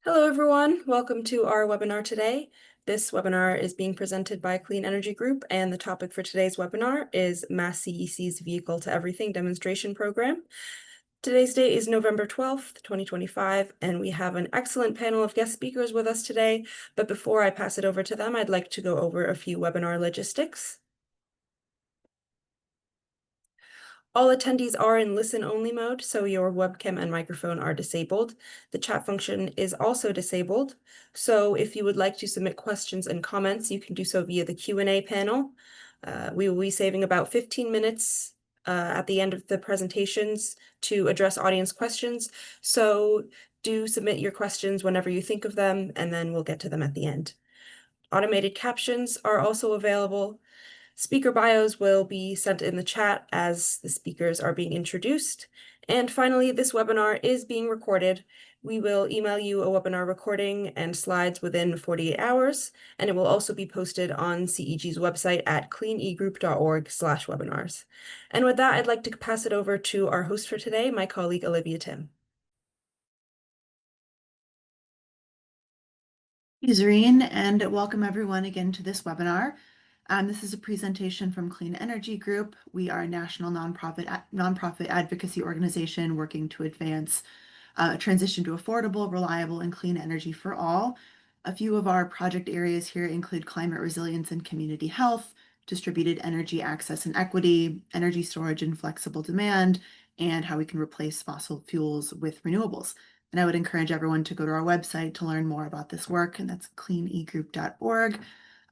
Hello, everyone. Welcome to our webinar today. This webinar is being presented by Clean Energy Group, and the topic for today's webinar is MassCEC's Vehicle to Everything demonstration program. Today's date is November 12th, 2025, and we have an excellent panel of guest speakers with us today. But before I pass it over to them, I'd like to go over a few webinar logistics. All attendees are in listen-only mode, so your webcam and microphone are disabled. The chat function is also disabled, so if you would like to submit questions and comments, you can do so via the Q&A panel. We will be saving about 15 minutes at the end of the presentations to address audience questions, so do submit your questions whenever you think of them, and then we'll get to them at the end. Automated captions are also available. Speaker bios will be sent in the chat as the speakers are being introduced. And finally, this webinar is being recorded. We will email you a webinar recording and slides within 48 hours, and it will also be posted on CEG's website at cleanegroup.org/webinars. And with that, I'd like to pass it over to our host for today, my colleague Olivia Tim. Thank you, Zareen, and welcome everyone again to this webinar. This is a presentation from Clean Energy Group. We are a national nonprofit advocacy organization working to advance transition to affordable, reliable, and clean energy for all. A few of our project areas here include climate resilience and community health, distributed energy access and equity, energy storage and flexible demand, and how we can replace fossil fuels with renewables. And I would encourage everyone to go to our website to learn more about this work, and that's cleanegroup.org,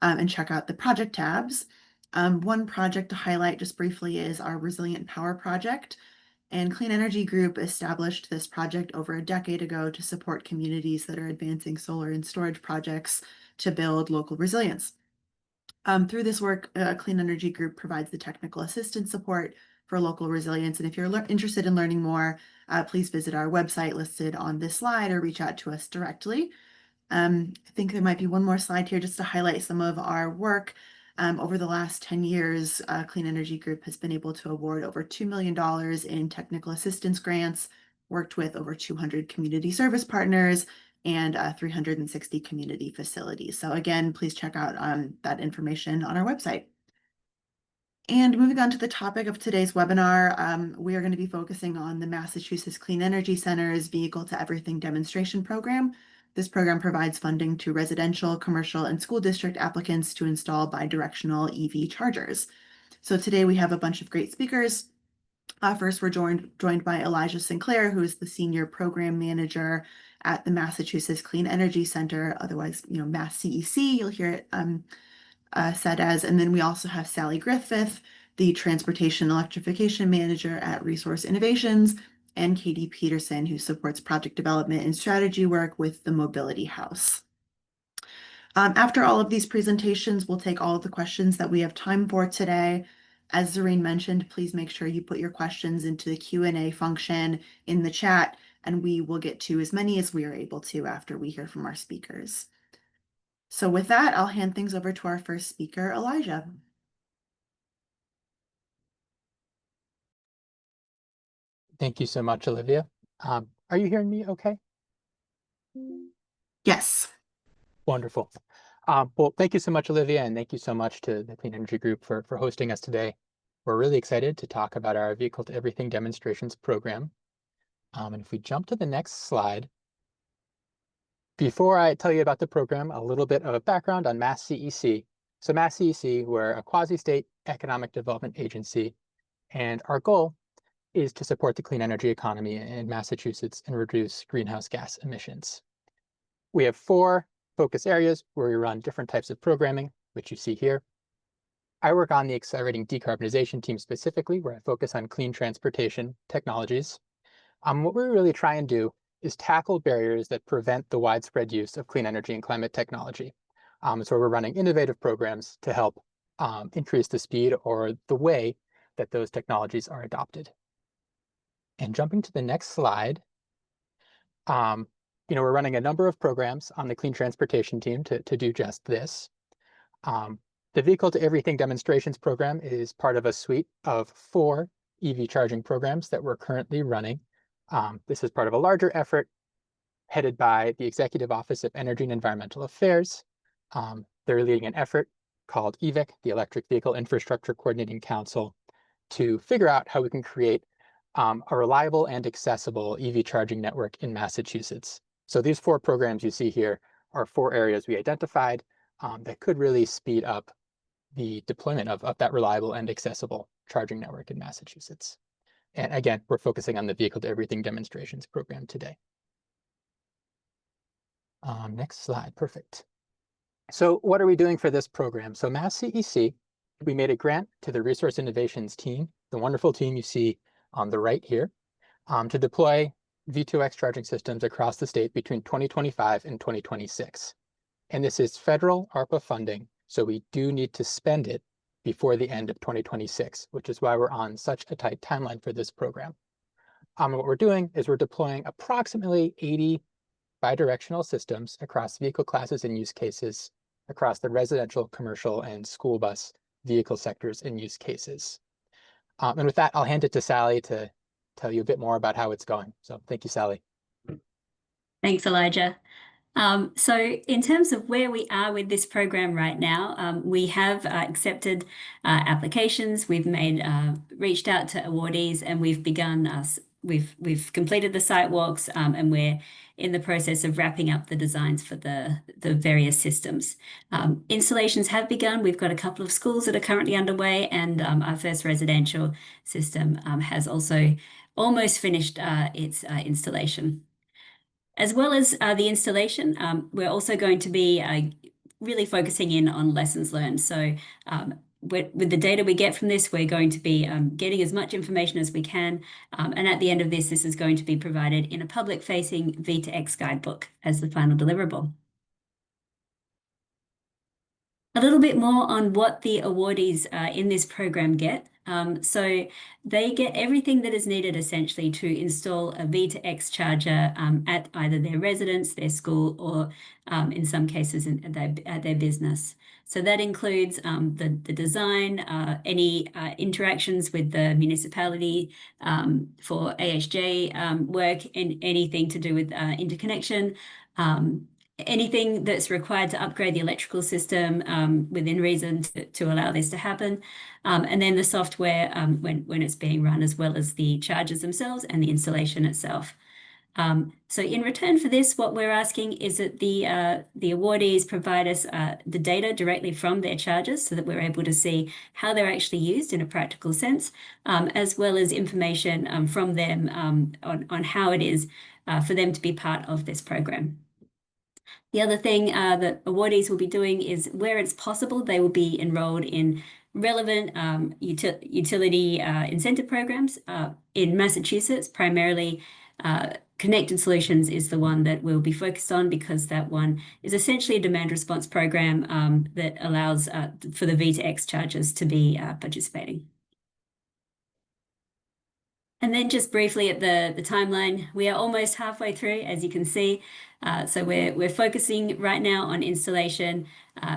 and check out the project tabs. One project to highlight just briefly is our Resilient Power Project. And Clean Energy Group established this project over a decade ago to support communities that are advancing solar and storage projects to build local resilience. Through this work, Clean Energy Group provides the technical assistance support for local resilience. And if you're interested in learning more, please visit our website listed on this slide or reach out to us directly. I think there might be one more slide here just to highlight some of our work. Over the last 10 years, Clean Energy Group has been able to award over $2 million in technical assistance grants, worked with over 200 community service partners, and 360 community facilities. So again, please check out that information on our website. And moving on to the topic of today's webinar, we are going to be focusing on the Massachusetts Clean Energy Center's Vehicle to Everything demonstration program. This program provides funding to residential, commercial, and school district applicants to install bi-directional EV chargers. So today we have a bunch of great speakers. First, we're joined by Elijah Sinclair, who is the Senior Program Manager at the Massachusetts Clean Energy Center, otherwise, MassCEC, you'll hear it said as. And then we also have Sally Griffith, the Transportation Electrification Manager at Resource Innovations, and Katie Peterson, who supports project development and strategy work with the Mobility House. After all of these presentations, we'll take all of the questions that we have time for today. As Zareen mentioned, please make sure you put your questions into the Q&A function in the chat, and we will get to as many as we are able to after we hear from our speakers. So with that, I'll hand things over to our first speaker, Elijah. Thank you so much, Olivia. Are you hearing me okay? Yes. Wonderful. Well, thank you so much, Olivia, and thank you so much to the Clean Energy Group for hosting us today. We're really excited to talk about our Vehicle to Everything demonstrations program. And if we jump to the next slide, before I tell you about the program, a little bit of background on MassCEC. So MassCEC, we're a quasi-state economic development agency, and our goal is to support the clean energy economy in Massachusetts and reduce greenhouse gas emissions. We have 4 focus areas where we run different types of programming, which you see here. I work on the Accelerating Decarbonization team specifically, where I focus on clean transportation technologies. What we really try and do is tackle barriers that prevent the widespread use of clean energy and climate technology. So we're running innovative programs to help increase the speed or the way that those technologies are adopted. And jumping to the next slide, we're running a number of programs on the Clean Transportation team to do just this. The Vehicle to Everything demonstrations program is part of a suite of 4 EV charging programs that we're currently running. This is part of a larger effort headed by the Executive Office of Energy and Environmental Affairs. They're leading an effort called EVIC, the Electric Vehicle Infrastructure Coordinating Council, to figure out how we can create a reliable and accessible EV charging network in Massachusetts. So these 4 programs you see here are 4 areas we identified that could really speed up the deployment of that reliable and accessible charging network in Massachusetts. And again, we're focusing on the Vehicle to Everything demonstrations program today. Next slide, perfect. So what are we doing for this program? So MassCEC, we made a grant to the Resource Innovations team, the wonderful team you see on the right here, to deploy V2X charging systems across the state between 2025 and 2026. And this is federal ARPA funding, so we do need to spend it before the end of 2026, which is why we're on such a tight timeline for this program. What we're doing is we're deploying approximately 80 bi-directional systems across vehicle classes and use cases across the residential, commercial, and school bus vehicle sectors and use cases. And with that, I'll hand it to Sally to tell you a bit more about how it's going. So thank you, Sally. Thanks, Elijah. So in terms of where we are with this program right now, we have accepted applications, we've reached out to awardees, and we've begun we've completed the site walks, and we're in the process of wrapping up the designs for the various systems. Installations have begun. We've got a couple of schools that are currently underway, and our first residential system has also almost finished its installation. As well as the installation, we're also going to be really focusing in on lessons learned. So with the data we get from this, we're going to be getting as much information as we can. And at the end of this is going to be provided in a public-facing V2X guidebook as the final deliverable. A little bit more on what the awardees in this program get. So they get everything that is needed essentially to install a V2X charger at either their residence, their school, or in some cases at their business. So that includes the design, any interactions with the municipality for AHJ work, and anything to do with interconnection, anything that's required to upgrade the electrical system within reason to allow this to happen. And then the software when it's being run, as well as the chargers themselves and the installation itself. So in return for this, what we're asking is that the awardees provide us the data directly from their chargers so that we're able to see how they're actually used in a practical sense, as well as information from them on how it is for them to be part of this program. The other thing that awardees will be doing is, where it's possible, they will be enrolled in relevant utility incentive programs. In Massachusetts, primarily Connected Solutions is the one that we'll be focused on, because that one is essentially a demand response program that allows for the V2X chargers to be participating. And then just briefly at the timeline, we are almost halfway through, as you can see. So we're focusing right now on installation,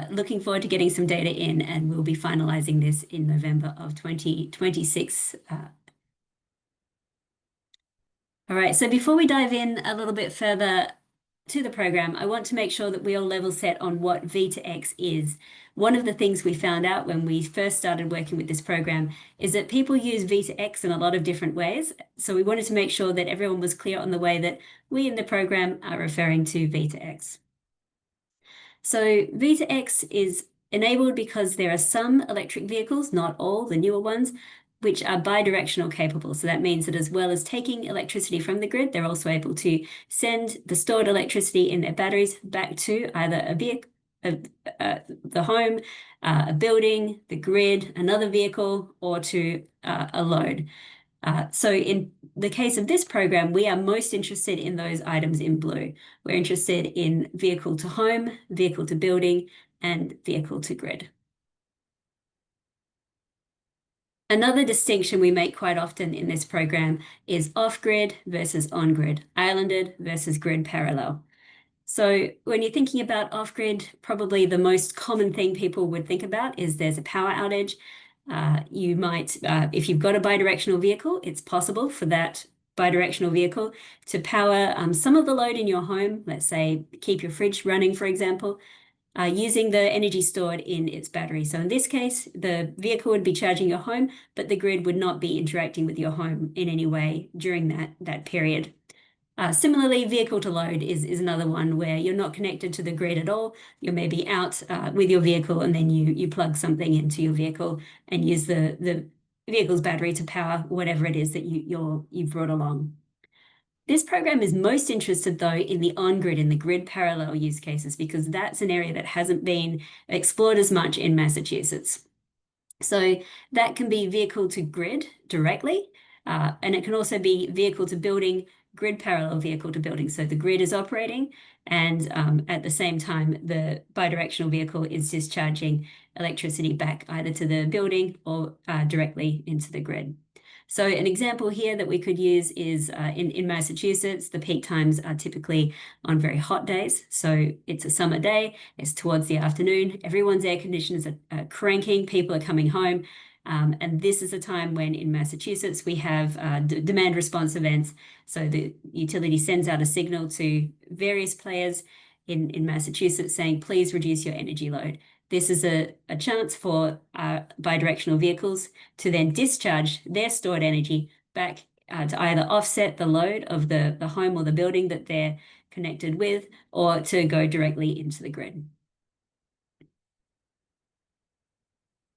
looking forward to getting some data in, and we'll be finalizing this in November of 2026. All right, so before we dive in a little bit further to the program, I want to make sure that we all level set on what V2X is. One of the things we found out when we first started working with this program is that people use V2X in a lot of different ways. So we wanted to make sure that everyone was clear on the way that we in the program are referring to V2X. So V2X is enabled because there are some electric vehicles, not all, the newer ones, which are bi-directional capable. So that means that as well as taking electricity from the grid, they're also able to send the stored electricity in their batteries back to either a vehicle, the home, a building, the grid, another vehicle, or to a load. So in the case of this program, we are most interested in those items in blue. We're interested in vehicle to home, vehicle to building, and vehicle to grid. Another distinction we make quite often in this program is off-grid versus on-grid, islanded versus grid parallel. So when you're thinking about off-grid, probably the most common thing people would think about is there's a power outage. You might, if you've got a bi-directional vehicle, it's possible for that bidirectional vehicle to power some of the load in your home. Let's say keep your fridge running, for example, using the energy stored in its battery. So in this case, the vehicle would be charging your home, but the grid would not be interacting with your home in any way during that period. Similarly, vehicle to load is another one where you're not connected to the grid at all. You're maybe out with your vehicle, and then you plug something into your vehicle and use the vehicle's battery to power whatever it is that you've brought along. This program is most interested, though, in the on-grid, in the grid parallel use cases, because that's an area that hasn't been explored as much in Massachusetts. So that can be vehicle to grid directly, and it can also be vehicle to building, grid parallel vehicle to building. So the grid is operating, and at the same time, the bidirectional vehicle is discharging electricity back either to the building or directly into the grid. So an example here that we could use is in Massachusetts, the peak times are typically on very hot days. So it's a summer day, it's towards the afternoon, everyone's air conditioners are cranking, people are coming home. And this is a time when in Massachusetts we have demand response events. So the utility sends out a signal to various players in Massachusetts saying, please reduce your energy load. This is a chance for bidirectional vehicles to then discharge their stored energy back to either offset the load of the home or the building that they're connected with, or to go directly into the grid.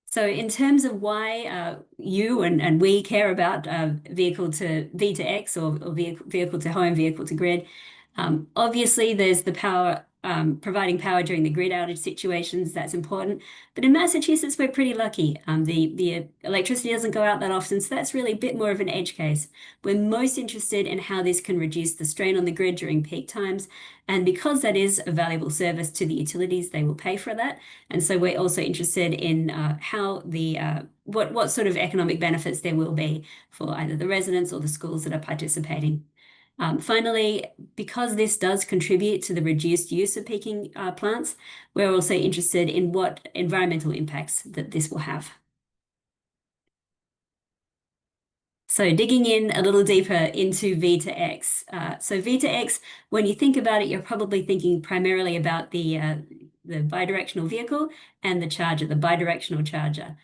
So in terms of why you and we care about vehicle to V to X or vehicle to home, vehicle to grid, obviously there's the power, providing power during the grid outage situations, that's important. But in Massachusetts, we're pretty lucky. The electricity doesn't go out that often, so that's really a bit more of an edge case. We're most interested in how this can reduce the strain on the grid during peak times. And because that is a valuable service to the utilities, they will pay for that. And so we're also interested in how what sort of economic benefits there will be for either the residents or the schools that are participating. Finally, because this does contribute to the reduced use of peaking plants, we're also interested in what environmental impacts that this will have. So digging in a little deeper into V to X. So V to X, when you think about it, you're probably thinking primarily about the bidirectional vehicle and the charger, the bidirectional charger.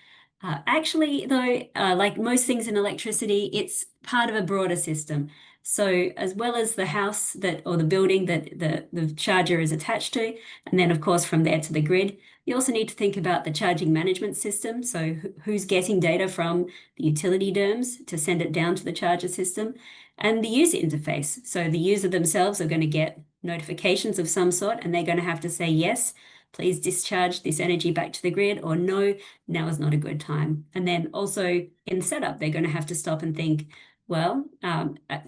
Actually, though, like most things in electricity, it's part of a broader system. So as well as the house or the building that the charger is attached to, and then of course from there to the grid, you also need to think about the charging management system. So who's getting data from the utility DERMS to send it down to the charger system, and the user interface. So the user themselves are going to get notifications of some sort, and they're going to have to say, yes, please discharge this energy back to the grid, or no, now is not a good time. And then also in setup, they're going to have to stop and think, well,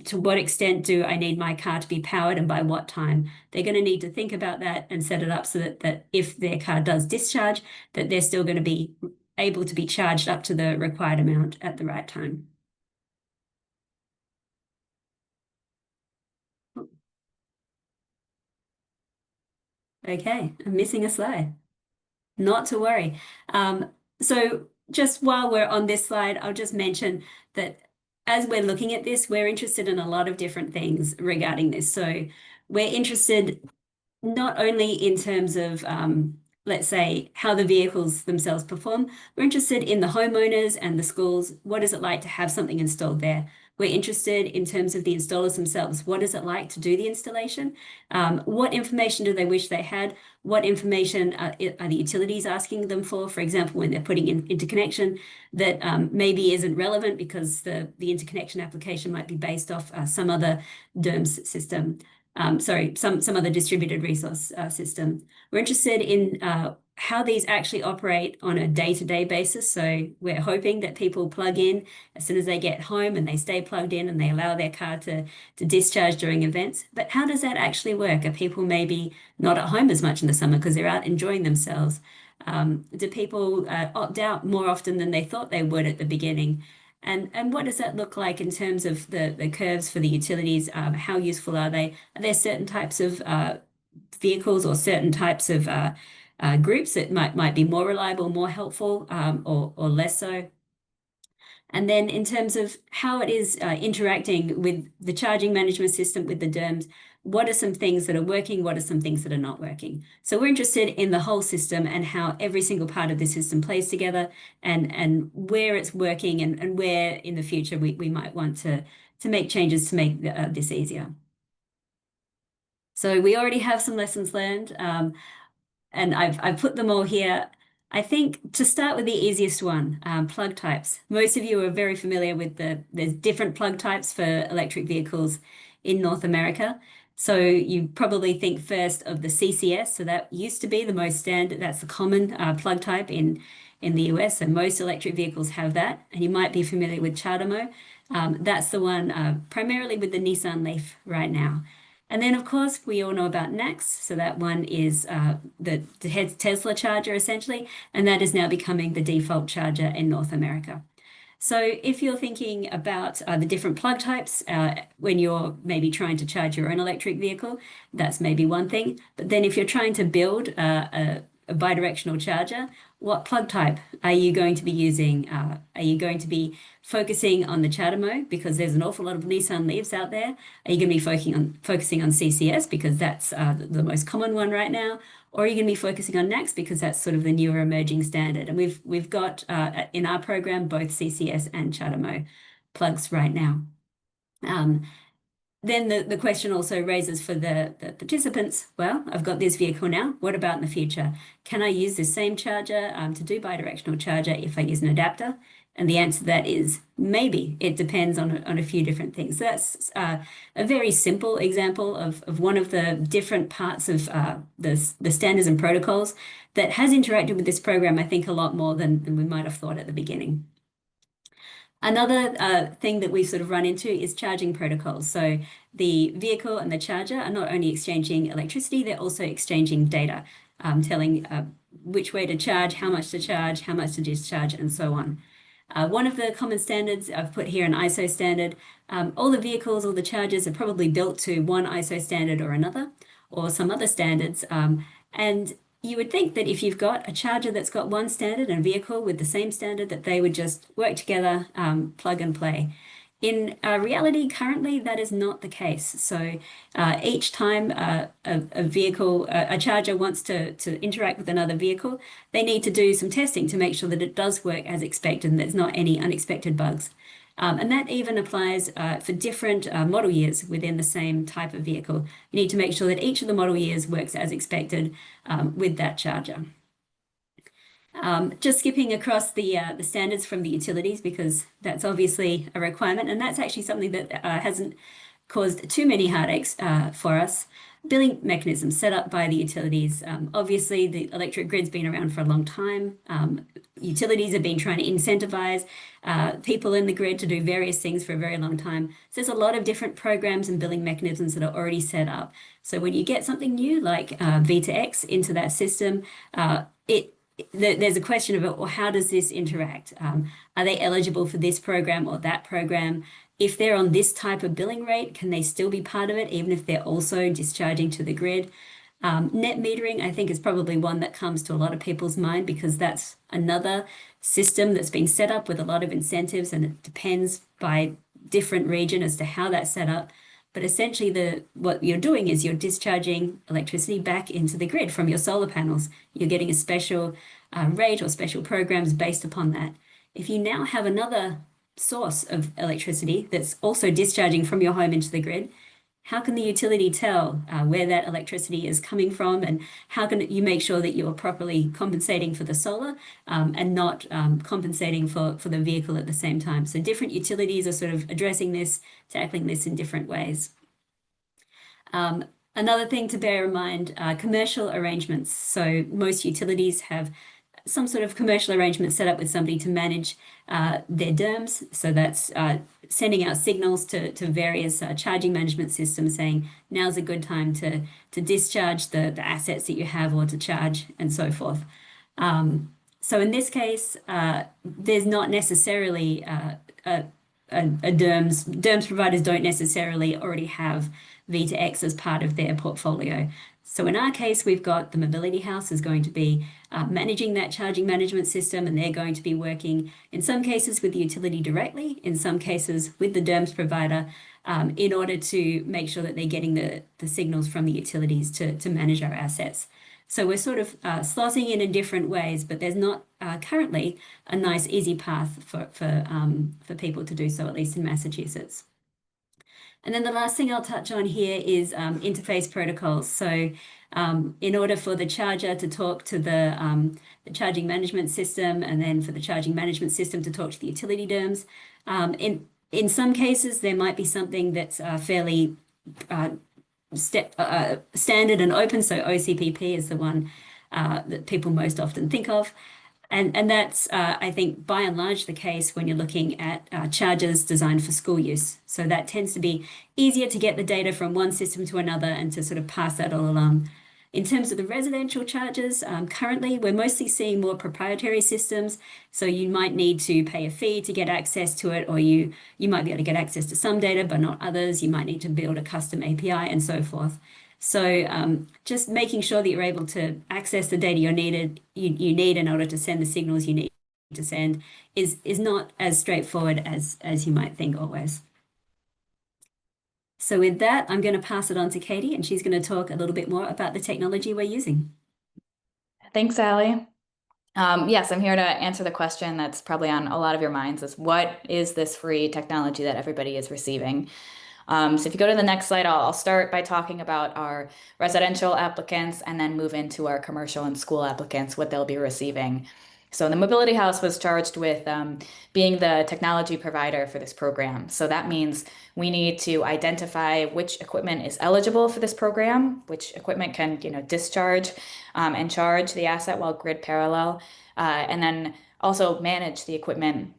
to what extent do I need my car to be powered and by what time? They're going to need to think about that and set it up so that if their car does discharge, that they're still going to be able to be charged up to the required amount at the right time. Okay, I'm missing a slide. Not to worry. So just while we're on this slide, I'll just mention that as we're looking at this, we're interested in a lot of different things regarding this. So we're interested not only in terms of, let's say, how the vehicles themselves perform, we're interested in the homeowners and the schools. What is it like to have something installed there? We're interested in terms of the installers themselves. What is it like to do the installation? What information do they wish they had? What information are the utilities asking them for? For example, when they're putting in interconnection that maybe isn't relevant because the interconnection application might be based off some other DERMS system. Some other distributed resource system. We're interested in how these actually operate on a day-to-day basis. So we're hoping that people plug in as soon as they get home and they stay plugged in and they allow their car to discharge during events. But how does that actually work? Are people maybe not at home as much in the summer because they're out enjoying themselves? Do people opt out more often than they thought they would at the beginning? And what does that look like in terms of the curves for the utilities? How useful are they? Are there certain types of vehicles or certain types of groups that might be more reliable, more helpful, or less so? And then in terms of how it is interacting with the charging management system, with the DERMS, what are some things that are working? What are some things that are not working? So we're interested in the whole system and how every single part of the system plays together, and where it's working, and where in the future we might want to make changes to make this easier. So we already have some lessons learned, and I've put them all here. I think to start with the easiest one, plug types. Most of you are very familiar with there's different plug types for electric vehicles in North America. So you probably think first of the CCS. So that used to be the most standard, that's the common plug type in the US. And most electric vehicles have that. And you might be familiar with CHAdeMO. That's the one primarily with the Nissan Leaf right now. And then, of course, we all know about NACS. So that one is the Tesla charger, essentially, and that is now becoming the default charger in North America. So if you're thinking about the different plug types when you're maybe trying to charge your own electric vehicle, that's maybe one thing. But then if you're trying to build a bidirectional charger, what plug type are you going to be using? Are you going to be focusing on the CHAdeMO because there's an awful lot of Nissan Leafs out there? Are you going to be focusing on CCS because that's the most common one right now? Or are you going to be focusing on NACS because that's sort of the newer emerging standard? And we've got in our program both CCS and CHAdeMO plugs right now. Then the question also raises for the participants, well, I've got this vehicle now, what about in the future? Can I use this same charger to do bidirectional charger if I use an adapter? And the answer to that is maybe. It depends on a few different things. That's a very simple example of one of the different parts of the standards and protocols that has interacted with this program, I think, a lot more than we might have thought at the beginning. Another thing that we sort of run into is charging protocols. So the vehicle and the charger are not only exchanging electricity, they're also exchanging data, telling which way to charge, how much to discharge, and so on. One of the common standards, I've put here an ISO standard. All the vehicles, all the chargers are probably built to one ISO standard or another, or some other standards. And you would think that if you've got a charger that's got one standard and a vehicle with the same standard, that they would just work together, plug and play. In reality, currently, that is not the case. So each time a charger wants to interact with another vehicle, they need to do some testing to make sure that it does work as expected and there's not any unexpected bugs. And that even applies for different model years within the same type of vehicle. You need to make sure that each of the model years works as expected with that charger. Just skipping across the standards from the utilities, because that's obviously a requirement, and that's actually something that hasn't caused too many heartaches for us. Billing mechanisms set up by the utilities. Obviously, the electric grid's been around for a long time. Utilities have been trying to incentivize people in the grid to do various things for a very long time. So there's a lot of different programs and billing mechanisms that are already set up. So when you get something new like V2X into that system, there's a question of, well, how does this interact? Are they eligible for this program or that program? If they're on this type of billing rate, can they still be part of it, even if they're also discharging to the grid? Net metering, I think, is probably one that comes to a lot of people's mind, because that's another system that's been set up with a lot of incentives, and it depends by different region as to how that's set up. But essentially, what you're doing is you're discharging electricity back into the grid from your solar panels. You're getting a special rate or special programs based upon that. If you now have another source of electricity that's also discharging from your home into the grid, how can the utility tell where that electricity is coming from, and how can you make sure that you're properly compensating for the solar and not compensating for the vehicle at the same time? So different utilities are sort of addressing this, tackling this in different ways. Another thing to bear in mind, commercial arrangements. So most utilities have some sort of commercial arrangement set up with somebody to manage their DERMS. So that's sending out signals to various charging management systems saying, now's a good time to discharge the assets that you have, or to charge, and so forth. So in this case, there's not necessarily DERMS providers don't necessarily already have V2X as part of their portfolio. So in our case, we've got the mobility house is going to be managing that charging management system, and they're going to be working in some cases with the utility directly, in some cases with the DERMS provider, in order to make sure that they're getting the signals from the utilities to manage our assets. So we're sort of slotting in different ways, but there's not currently a nice, easy path for people to do so, at least in Massachusetts. And then the last thing I'll touch on here is interface protocols. So in order for the charger to talk to the charging management system, and then for the charging management system to talk to the utility DERMS, in some cases, there might be something that's fairly standard and open. So OCPP is the one that people most often think of. And that's, I think, by and large the case when you're looking at chargers designed for school use. So that tends to be easier to get the data from one system to another and to sort of pass that all along. In terms of the residential chargers, currently we're mostly seeing more proprietary systems. So you might need to pay a fee to get access to it, or you might be able to get access to some data, but not others. You might need to build a custom API and so forth. So just making sure that you're able to access the data you need in order to send the signals you need to send is not as straightforward as you might think always. So with that, I'm going to pass it on to Katie, and she's going to talk a little bit more about the technology we're using. Thanks, Allie. Yes, I'm here to answer the question that's probably on a lot of your minds, is what is this free technology that everybody is receiving? So if you go to the next slide, I'll start by talking about our residential applicants and then move into our commercial and school applicants, what they'll be receiving. So the Mobility House was charged with being the technology provider for this program. So that means we need to identify which equipment is eligible for this program, which equipment can discharge and charge the asset while grid parallel, and then also manage the equipment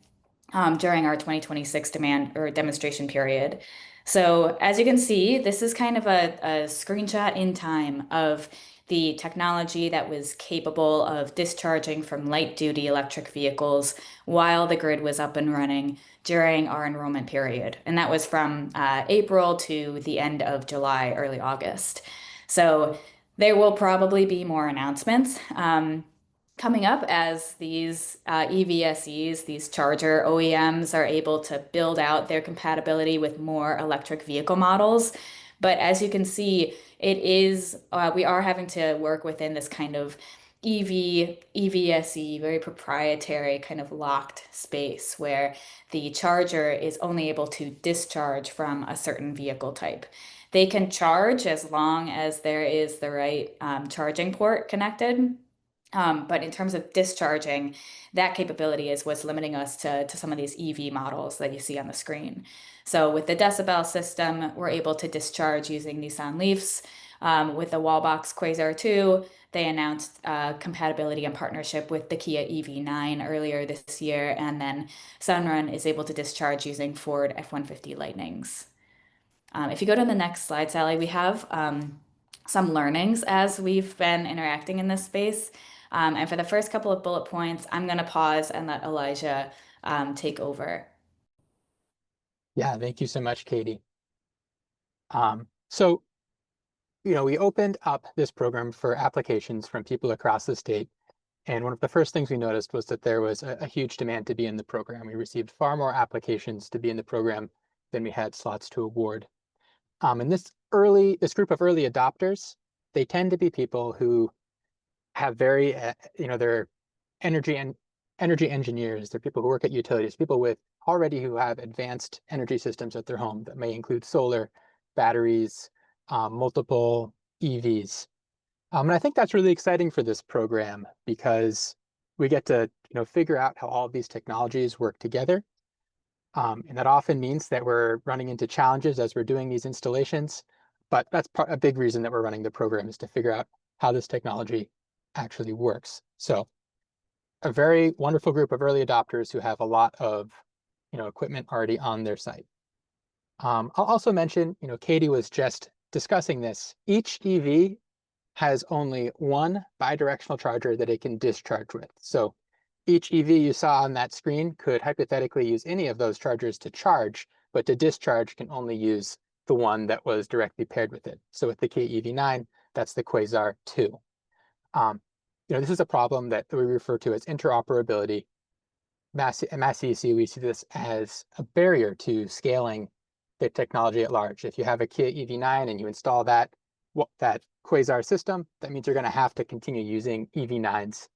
during our 2026 demand or demonstration period. So as you can see, this is kind of a screenshot in time of the technology that was capable of discharging from light-duty electric vehicles while the grid was up and running during our enrollment period. And that was from April to the end of July, early August. So there will probably be more announcements coming up as these EVSEs, these charger OEMs, are able to build out their compatibility with more electric vehicle models. But as you can see, it is we are having to work within this kind of EVSE, very proprietary kind of locked space where the charger is only able to discharge from a certain vehicle type. They can charge as long as there is the right charging port connected. But in terms of discharging, that capability is what's limiting us to some of these EV models that you see on the screen. So with the Decibel system, we're able to discharge using Nissan Leafs. With the Wallbox Quasar 2, they announced compatibility and partnership with the Kia EV9 earlier this year, and then Sunrun is able to discharge using Ford F-150 Lightnings. If you go to the next slide, Sally, we have some learnings as we've been interacting in this space. And for the first couple of bullet points, I'm going to pause and let Elijah take over. Yeah, thank you so much, Katie. So, we opened up this program for applications from people across the state. And one of the first things we noticed was that there was a huge demand to be in the program. We received far more applications to be in the program than we had slots to award. And this group of early adopters, they tend to be people who have very, they're energy engineers. They're people who work at utilities, people who have advanced energy systems at their home that may include solar, batteries, multiple EVs. And I think that's really exciting for this program because we get to, figure out how all of these technologies work together. And that often means that we're running into challenges as we're doing these installations. But that's a big reason that we're running the program, is to figure out how this technology actually works. So a very wonderful group of early adopters who have a lot of equipment already on their site. I'll also mention, Katie was just discussing this. Each EV has only one bi-directional charger that it can discharge with. So each EV you saw on that screen could hypothetically use any of those chargers to charge, but to discharge can only use the one that was directly paired with it. So with the KEV9, that's the Quasar 2. This is a problem that we refer to as interoperability. At MassCEC, we see this as a barrier to scaling the technology at large. If you have a Kia EV9 and you install that Quasar system, that means you're going to have to continue using EV9s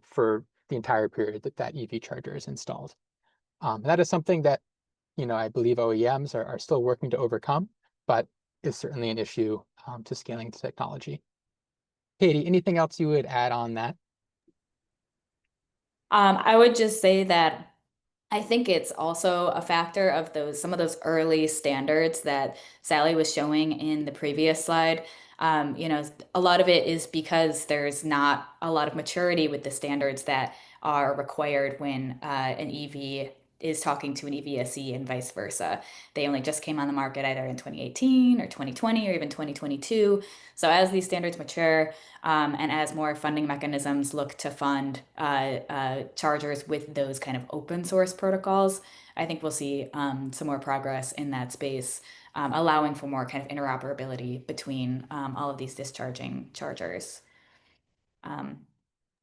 for the entire period that EV charger is installed. That is something that I believe OEMs are still working to overcome, but is certainly an issue to scaling the technology. Katie, anything else you would add on that? I would just say that I think it's also a factor of some of those early standards that Sally was showing in the previous slide. A lot of it is because there's not a lot of maturity with the standards that are required when an EV is talking to an EVSE and vice versa. They only just came on the market either in 2018 or 2020 or even 2022. So as these standards mature and as more funding mechanisms look to fund chargers with those kind of open source protocols, I think we'll see some more progress in that space, allowing for more kind of interoperability between all of these discharging chargers. Are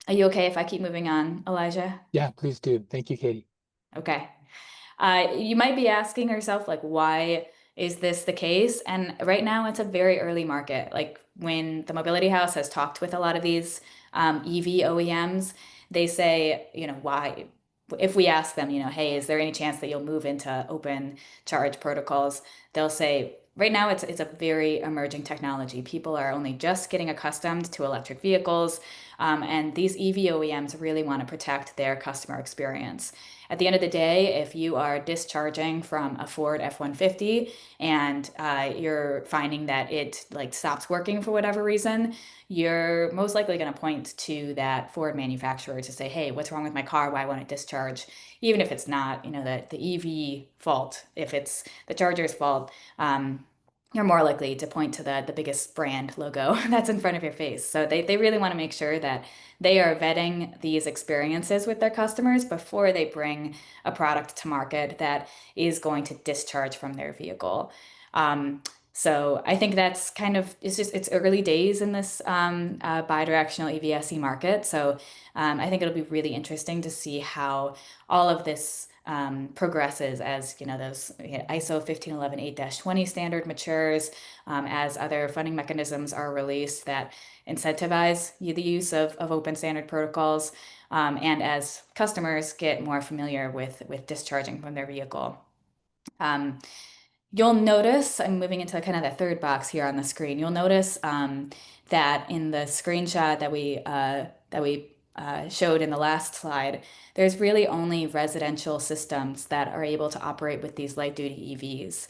you okay if I keep moving on, Elijah? Yeah, please do. Thank you, Katie. Okay. You might be asking yourself, like, why is this the case? And right now it's a very early market. Like when the Mobility House has talked with a lot of these EV OEMs, they say, why, if we ask them, hey, is there any chance that you'll move into open charge protocols? They'll say, right now it's a very emerging technology. People are only just getting accustomed to electric vehicles. And these EV OEMs really want to protect their customer experience. At the end of the day, if you are discharging from a Ford F-150 and you're finding that it stops working for whatever reason, you're most likely going to point to that Ford manufacturer to say, hey, what's wrong with my car? Why won't it discharge? Even if it's not, the EV fault, if it's the charger's fault, you're more likely to point to the biggest brand logo that's in front of your face. So they really want to make sure that they are vetting these experiences with their customers before they bring a product to market that is going to discharge from their vehicle. So I think that's it's early days in this bi-directional EVSE market. So I think it'll be really interesting to see how all of this progresses as those ISO 15118-20 standard matures, as other funding mechanisms are released that incentivize the use of open standard protocols, and as customers get more familiar with discharging from their vehicle. You'll notice, I'm moving into kind of the third box here on the screen. You'll notice that in the screenshot that we showed in the last slide, there's really only residential systems that are able to operate with these light-duty EVs.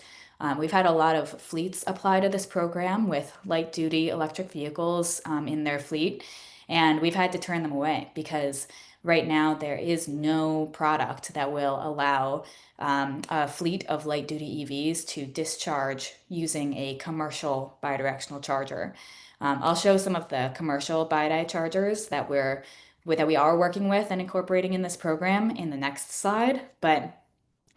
We've had a lot of fleets apply to this program with light-duty electric vehicles in their fleet, and we've had to turn them away because right now there is no product that will allow a fleet of light-duty EVs to discharge using a commercial bidirectional charger. I'll show some of the commercial bi-di chargers that we are working with and incorporating in this program in the next slide. But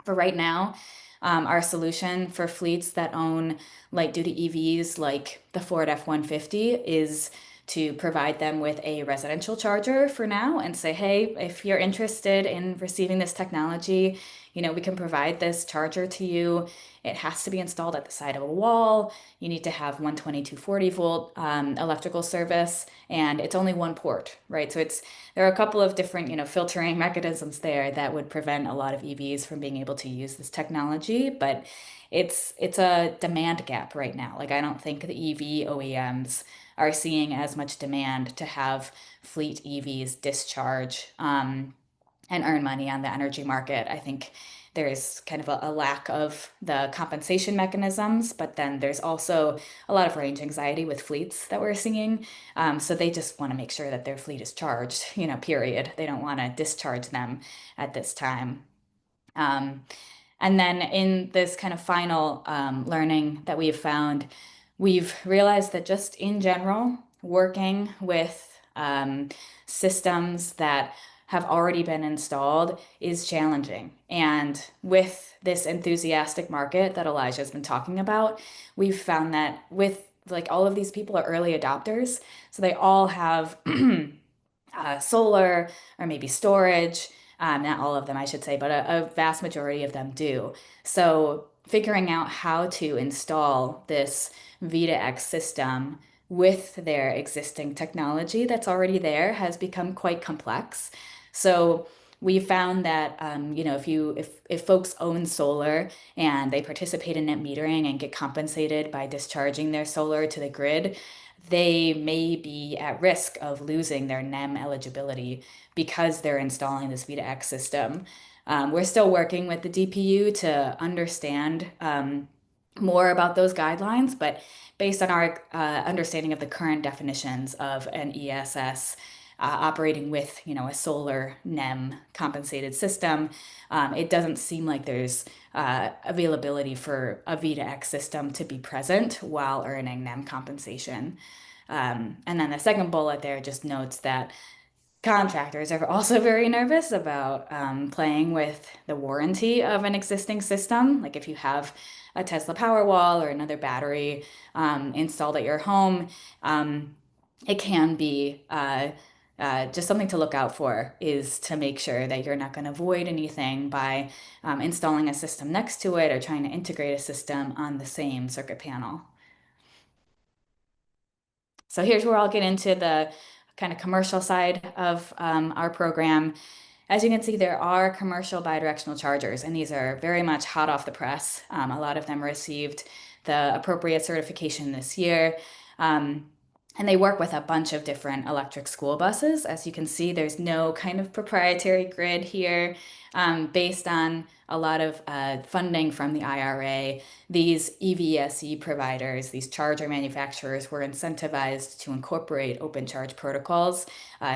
for right now, our solution for fleets that own light-duty EVs like the Ford F-150 is to provide them with a residential charger for now and say, hey, if you're interested in receiving this technology, we can provide this charger to you. It has to be installed at the side of a wall. You need to have 120, 240 volt electrical service, and it's only one port, right? So there are a couple of different, filtering mechanisms there that would prevent a lot of EVs from being able to use this technology, but it's a demand gap right now. I don't think the EV OEMs are seeing as much demand to have fleet EVs discharge and earn money on the energy market. I think there's kind of a lack of the compensation mechanisms, but then there's also a lot of range anxiety with fleets that we're seeing. So they just want to make sure that their fleet is charged, period. They don't want to discharge them at this time. And then in this kind of final learning that we've found, we've realized that just in general, working with systems that have already been installed is challenging. And with this enthusiastic market that Elijah's been talking about, we've found that with like all of these people are early adopters, so they all have solar or maybe storage. Not all of them, I should say, but a vast majority of them do. So figuring out how to install this V2X system with their existing technology that's already there has become quite complex. So we found that if folks own solar and they participate in net metering and get compensated by discharging their solar to the grid, they may be at risk of losing their NEM eligibility because they're installing this V2X system. We're still working with the DPU to understand more about those guidelines, but based on our understanding of the current definitions of an ESS operating with, a solar NEM compensated system, it doesn't seem like there's availability for a V2X system to be present while earning NEM compensation. And then the second bullet there just notes that contractors are also very nervous about playing with the warranty of an existing system. Like if you have a Tesla Powerwall or another battery installed at your home, it can be just something to look out for, is to make sure that you're not going to void anything by installing a system next to it or trying to integrate a system on the same circuit panel. So here's where I'll get into the kind of commercial side of our program. As you can see, there are commercial bidirectional chargers, and these are very much hot off the press. A lot of them received the appropriate certification this year. And they work with a bunch of different electric school buses. As you can see, there's no kind of proprietary grid here. Based on a lot of funding from the IRA, these EVSE providers, these charger manufacturers, were incentivized to incorporate open charge protocols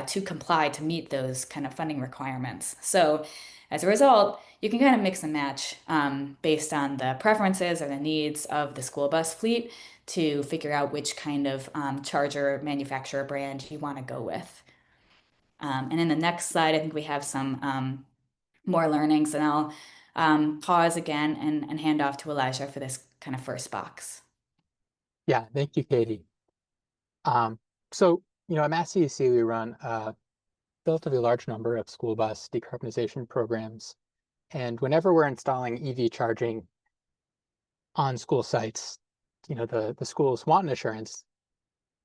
to comply to meet those kind of funding requirements. So as a result, you can kind of mix and match based on the preferences or the needs of the school bus fleet to figure out which kind of charger manufacturer brand you want to go with. And in the next slide, I think we have some more learnings, and I'll pause again and hand off to Elijah for this kind of first box. Yeah, thank you, Katie. So, at MassCEC, we run a relatively large number of school bus decarbonization programs. And whenever we're installing EV charging on school sites, the schools want an assurance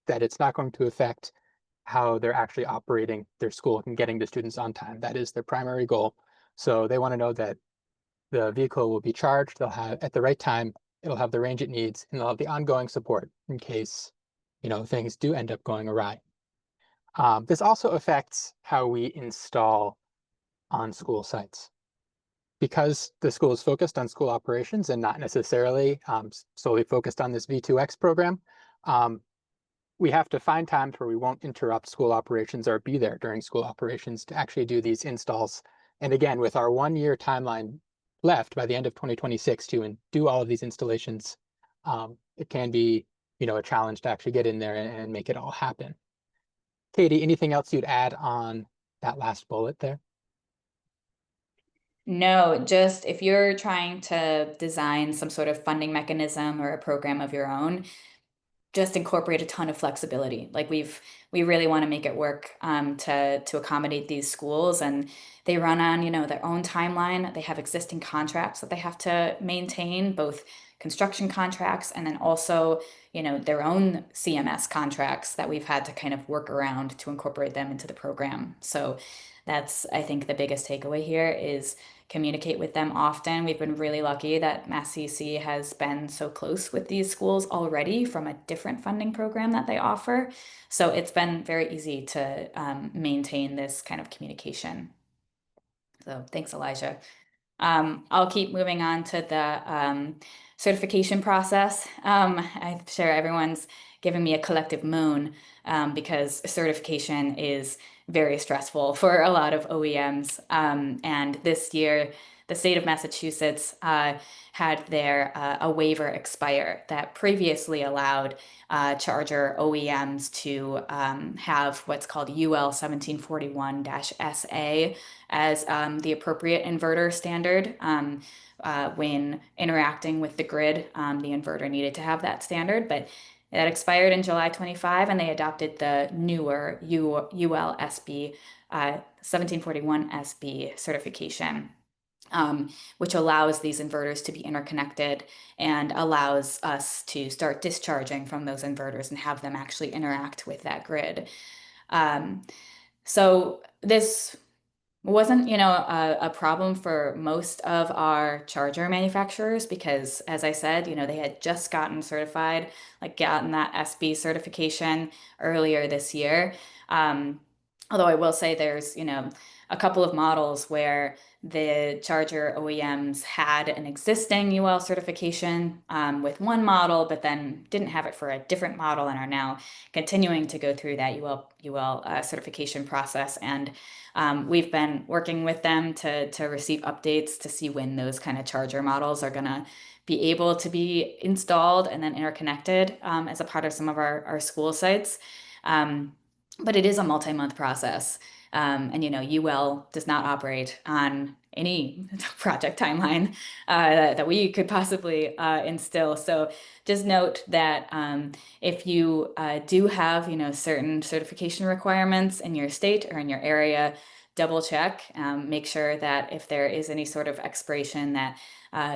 that it's not going to affect how they're actually operating their school and getting the students on time. That is their primary goal. So they want to know that the vehicle will be charged, they'll have at the right time, it'll have the range it needs, and they'll have the ongoing support in case, things do end up going awry. This also affects how we install on school sites. Because the school is focused on school operations and not necessarily solely focused on this V2X program, we have to find times where we won't interrupt school operations or be there during school operations to actually do these installs. And again, with our 1-year timeline left by the end of 2026 to do all of these installations, it can be, a challenge to actually get in there and make it all happen. Katie, anything else you'd add on that last bullet there? No, just if you're trying to design some sort of funding mechanism or a program of your own, just incorporate a ton of flexibility. Like we really want to make it work to accommodate these schools, and they run on, their own timeline. They have existing contracts that they have to maintain, both construction contracts and then also, their own CMS contracts that we've had to kind of work around to incorporate them into the program. So that's, I think, the biggest takeaway here is communicate with them often. We've been really lucky that MassCEC has been so close with these schools already from a different funding program that they offer. So it's been very easy to maintain this kind of communication. So thanks, Elijah. I'll keep moving on to the certification process. I'm sure everyone's giving me a collective moan because certification is very stressful for a lot of OEMs. And this year, the state of Massachusetts had their a waiver expire that previously allowed charger OEMs to have what's called UL 1741-SA as the appropriate inverter standard. When interacting with the grid, the inverter needed to have that standard, but that expired in July 25, and they adopted the newer UL SB 1741 SB certification, which allows these inverters to be interconnected and allows us to start discharging from those inverters and have them actually interact with that grid. So this wasn't, a problem for most of our charger manufacturers because, as I said, they had just gotten certified, gotten that SB certification earlier this year. Although I will say there's, a couple of models where the charger OEMs had an existing UL certification with one model, but then didn't have it for a different model and are now continuing to go through that UL certification process. And we've been working with them to receive updates to see when those kind of charger models are going to be able to be installed and then interconnected as a part of some of our school sites. But it is a multi-month process. And UL does not operate on any project timeline that we could possibly instill. So just note that if you do have certain certification requirements in your state or in your area, double check, make sure that if there is any sort of expiration that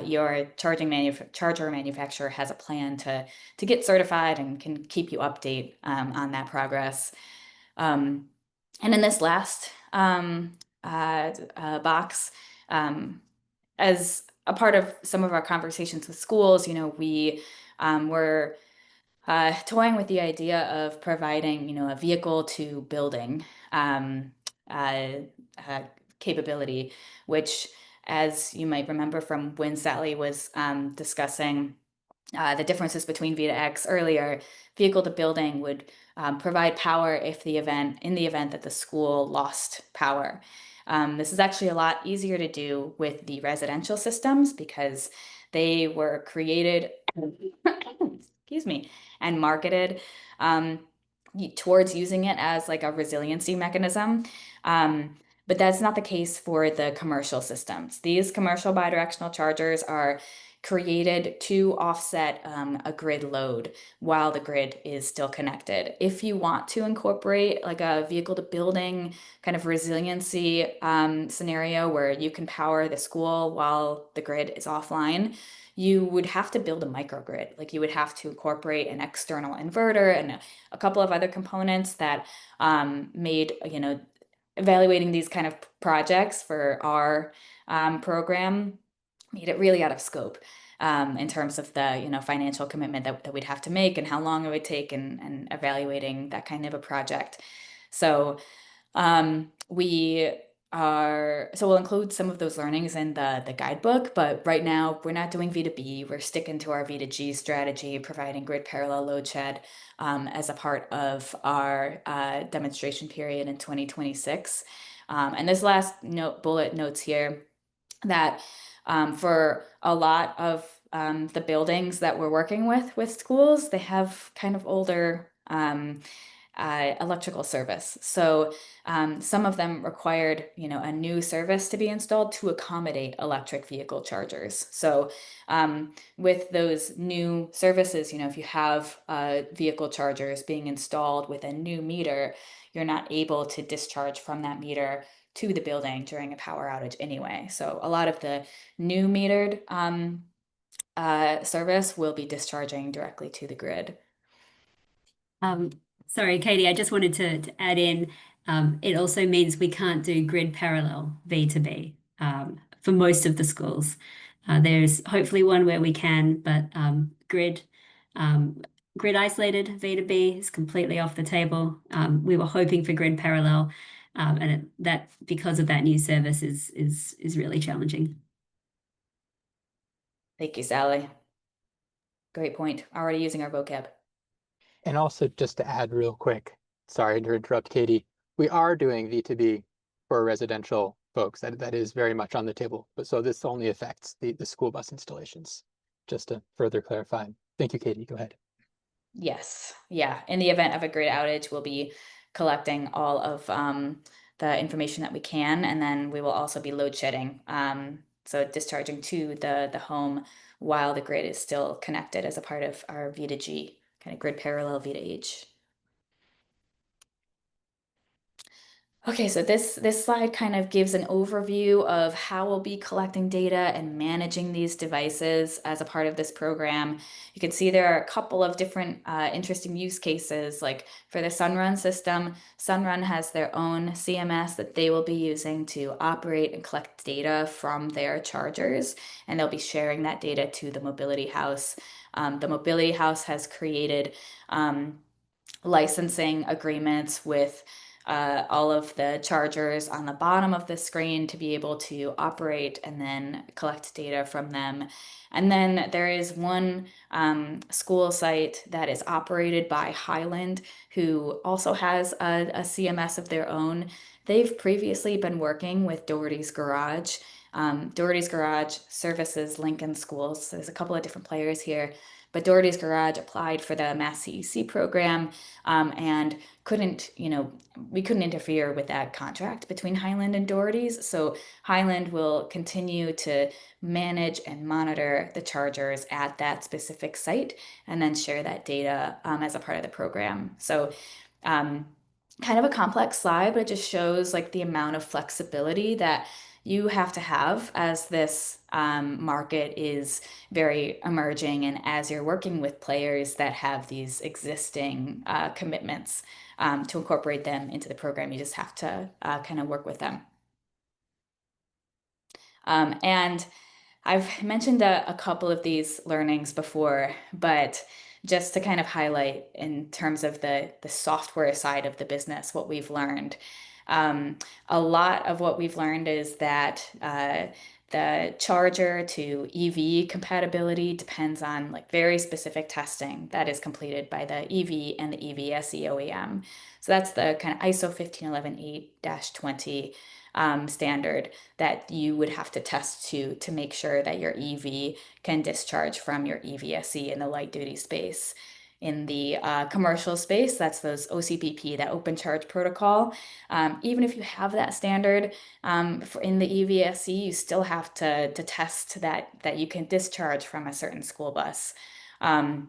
your charger manufacturer has a plan to get certified and can keep you update on that progress. And in this last box, as a part of some of our conversations with schools, we were toying with the idea of providing, a vehicle to building capability, which, as you might remember from when Sally was discussing the differences between V2X earlier, vehicle to building would provide power in the event that the school lost power. This is actually a lot easier to do with the residential systems because they were created, excuse me, and marketed towards using it as a resiliency mechanism. But that's not the case for the commercial systems. These commercial bidirectional chargers are created to offset a grid load while the grid is still connected. If you want to incorporate a vehicle to building kind of resiliency scenario where you can power the school while the grid is offline, you would have to build a microgrid. You would have to incorporate an external inverter and a couple of other components that made, evaluating these kind of projects for our program made it really out of scope in terms of the financial commitment that we'd have to make and how long it would take and evaluating that kind of a project. So we'll include some of those learnings in the guidebook, but right now we're not doing V2B. We're sticking to our V2G strategy, providing grid parallel load shed as a part of our demonstration period in 2026. And this last bullet notes here that for a lot of the buildings that we're working with schools, they have kind of older electrical service. So some of them required, a new service to be installed to accommodate electric vehicle chargers. So with those new services, if you have vehicle chargers being installed with a new meter, you're not able to discharge from that meter to the building during a power outage anyway. So a lot of the new metered service will be discharging directly to the grid. Sorry, Katie, I just wanted to add in, it also means we can't do grid parallel V2B for most of the schools. There's hopefully one where we can, but grid isolated V2B is completely off the table. We were hoping for grid parallel, and that because of that new service is really challenging. Thank you, Sally. Great point. Already using our vocab. And also just to add real quick, sorry to interrupt Katie, we are doing V2B for residential folks. That is very much on the table. But so this only affects the school bus installations, just to further clarify. Thank you, Katie. Go ahead. Yes. Yeah. In the event of a grid outage, we'll be collecting all of the information that we can, and then we will also be load shedding. So discharging to the home while the grid is still connected as a part of our V to G, kind of grid parallel V to H. Okay, so this slide kind of gives an overview of how we'll be collecting data and managing these devices as a part of this program. You can see there are a couple of different interesting use cases. Like for the Sunrun system, Sunrun has their own CMS that they will be using to operate and collect data from their chargers, and they'll be sharing that data to the Mobility House. The Mobility House has created licensing agreements with all of the chargers on the bottom of the screen to be able to operate and then collect data from them. And then there is one school site that is operated by Highland, who also has a CMS of their own. They've previously been working with Doherty's Garage. Doherty's Garage services Lincoln schools. So there's a couple of different players here. But Doherty's Garage applied for the MassCEC program and we couldn't interfere with that contract between Highland and Doherty's. So Highland will continue to manage and monitor the chargers at that specific site and then share that data as a part of the program. So kind of a complex slide, but it just shows like the amount of flexibility that you have to have as this market is very emerging, and as you're working with players that have these existing commitments to incorporate them into the program, you just have to kind of work with them. And I've mentioned a couple of these learnings before, but just to kind of highlight in terms of the software side of the business, what we've learned. A lot of what we've learned is that the charger to EV compatibility depends on like very specific testing that is completed by the EV and the EVSE OEM. So that's the kind of ISO 15118-20 standard that you would have to test to make sure that your EV can discharge from your EVSE in the light duty space. In the commercial space, that's those OCPP, that Open Charge Protocol. Even if you have that standard in the EVSE, you still have to test that you can discharge from a certain school bus. And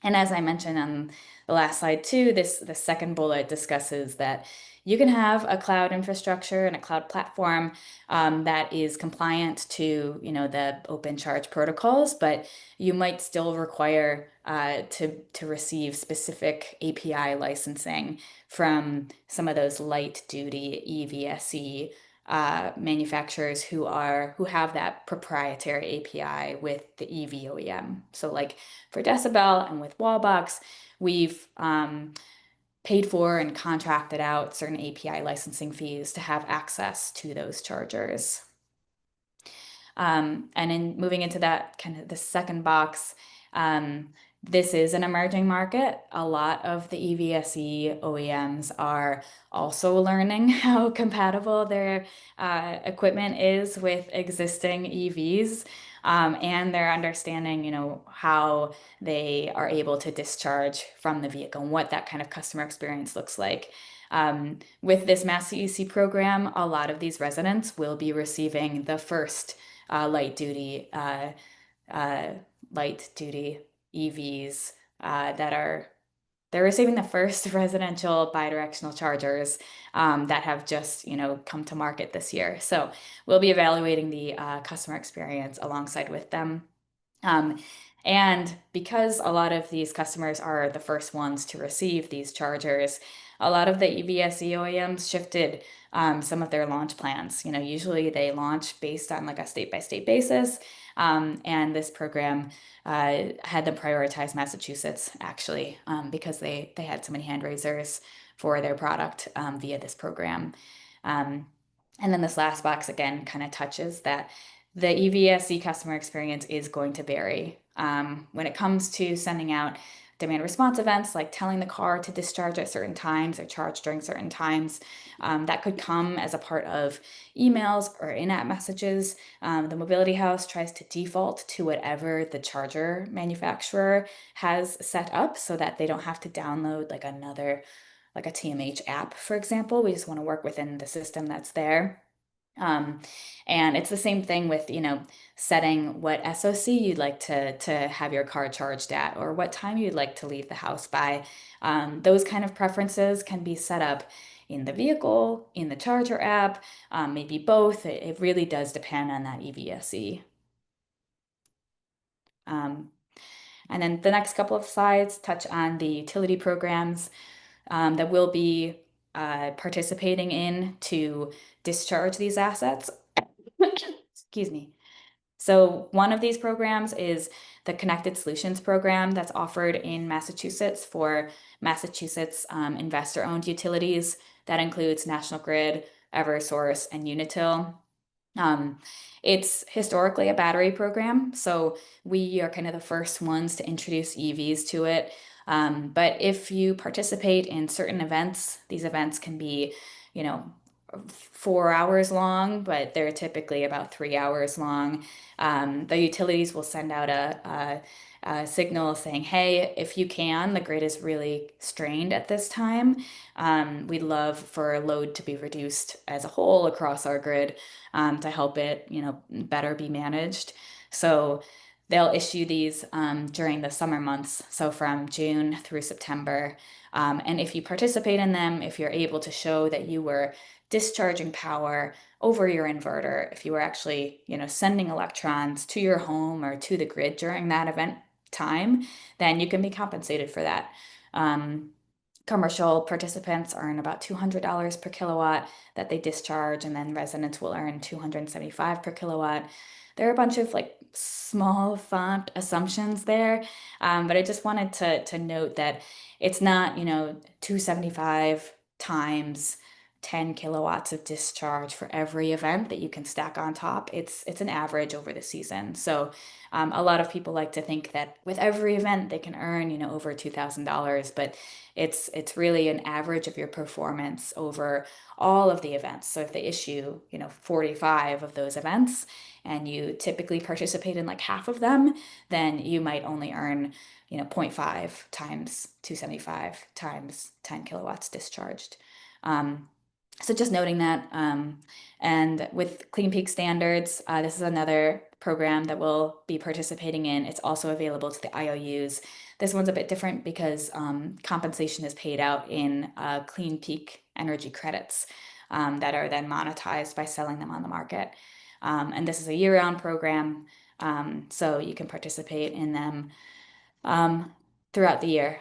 as I mentioned on the last slide too, the second bullet discusses that you can have a cloud infrastructure and a cloud platform that is compliant to the Open Charge protocols, but you might still require to receive specific API licensing from some of those light duty EVSE manufacturers who have that proprietary API with the EV OEM. So like for Decibel and with Wallbox, we've paid for and contracted out certain API licensing fees to have access to those chargers. And in moving into that kind of the second box, this is an emerging market. A lot of the EVSE OEMs are also learning how compatible their equipment is with existing EVs. And they're understanding, how they are able to discharge from the vehicle and what that kind of customer experience looks like. With this MassCEC program, a lot of these residents will be receiving the first light duty EVs they're receiving the first residential bi-directional chargers that have just come to market this year. So we'll be evaluating the customer experience alongside with them. And because a lot of these customers are the first ones to receive these chargers, a lot of the EVSE OEMs shifted some of their launch plans. Usually they launch based on like a state-by-state basis. And this program had them prioritize Massachusetts, actually, because they had so many hand raisers for their product via this program. And then this last box, again, kind of touches that the EVSE customer experience is going to vary. When it comes to sending out demand response events, like telling the car to discharge at certain times or charge during certain times. That could come as a part of emails or in-app messages. The Mobility House tries to default to whatever the charger manufacturer has set up so that they don't have to download like a TMH app, for example. We just want to work within the system that's there. And it's the same thing with, setting what SOC you'd like to have your car charged at, or what time you'd like to leave the house by. Those kind of preferences can be set up in the vehicle, in the charger app, maybe both. It really does depend on that EVSE. And then the next couple of slides touch on the utility programs that we'll be participating in to discharge these assets. Excuse me. So one of these programs is the Connected Solutions program that's offered in Massachusetts for Massachusetts investor-owned utilities. That includes National Grid, Eversource, and Unitil. It's historically a battery program, so we are kind of the first ones to introduce EVs to it. But if you participate in certain events, these events can be, 4 hours long, but they're typically about 3 hours long. The utilities will send out a signal saying, hey, if you can, the grid is really strained at this time. We'd love for load to be reduced as a whole across our grid to help it, better be managed. So they'll issue these during the summer months, so from June through September. And if you participate in them, if you're able to show that you were discharging power over your inverter, if you were actually, sending electrons to your home or to the grid during that event time, then you can be compensated for that. Commercial participants earn about $200 per kilowatt that they discharge, and then residents will earn $275 per kilowatt. There are a bunch of small font assumptions there, but I just wanted to note that it's not, 275 times 10 kilowatts of discharge for every event that you can stack on top. It's an average over the season. So a lot of people like to think that with every event they can earn, over $2,000, but it's really an average of your performance over all of the events. So if they issue, 45 of those events and you typically participate in half of them, then you might only earn, 0.5 times 275 times 10 kilowatts discharged. So just noting that, and with Clean Peak Standards, this is another program that we'll be participating in. It's also available to the IOUs. This one's a bit different because compensation is paid out in Clean Peak energy credits that are then monetized by selling them on the market. And this is a year-round program, so you can participate in them throughout the year.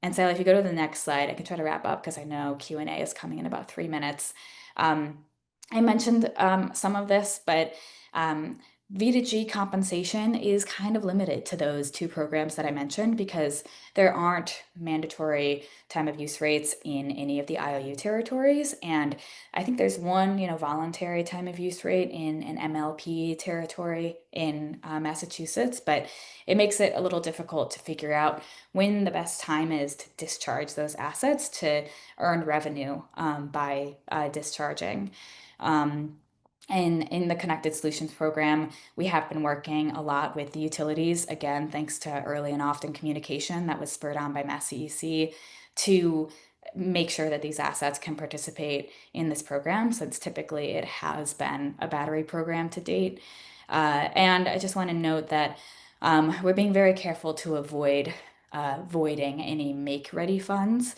And Sally, if you go to the next slide, I can try to wrap up because I know Q&A is coming in about 3 minutes. I mentioned some of this, but V2G compensation is kind of limited to those two programs that I mentioned because there aren't mandatory time of use rates in any of the IOU territories. And I think there's one, voluntary time of use rate in an MLP territory in Massachusetts, but it makes it a little difficult to figure out when the best time is to discharge those assets to earn revenue by discharging. And in the Connected Solutions program, we have been working a lot with the utilities, again, thanks to early and often communication that was spurred on by MassCEC to make sure that these assets can participate in this program, since typically it has been a battery program to date. And I just want to note that we're being very careful to avoid voiding any make-ready funds.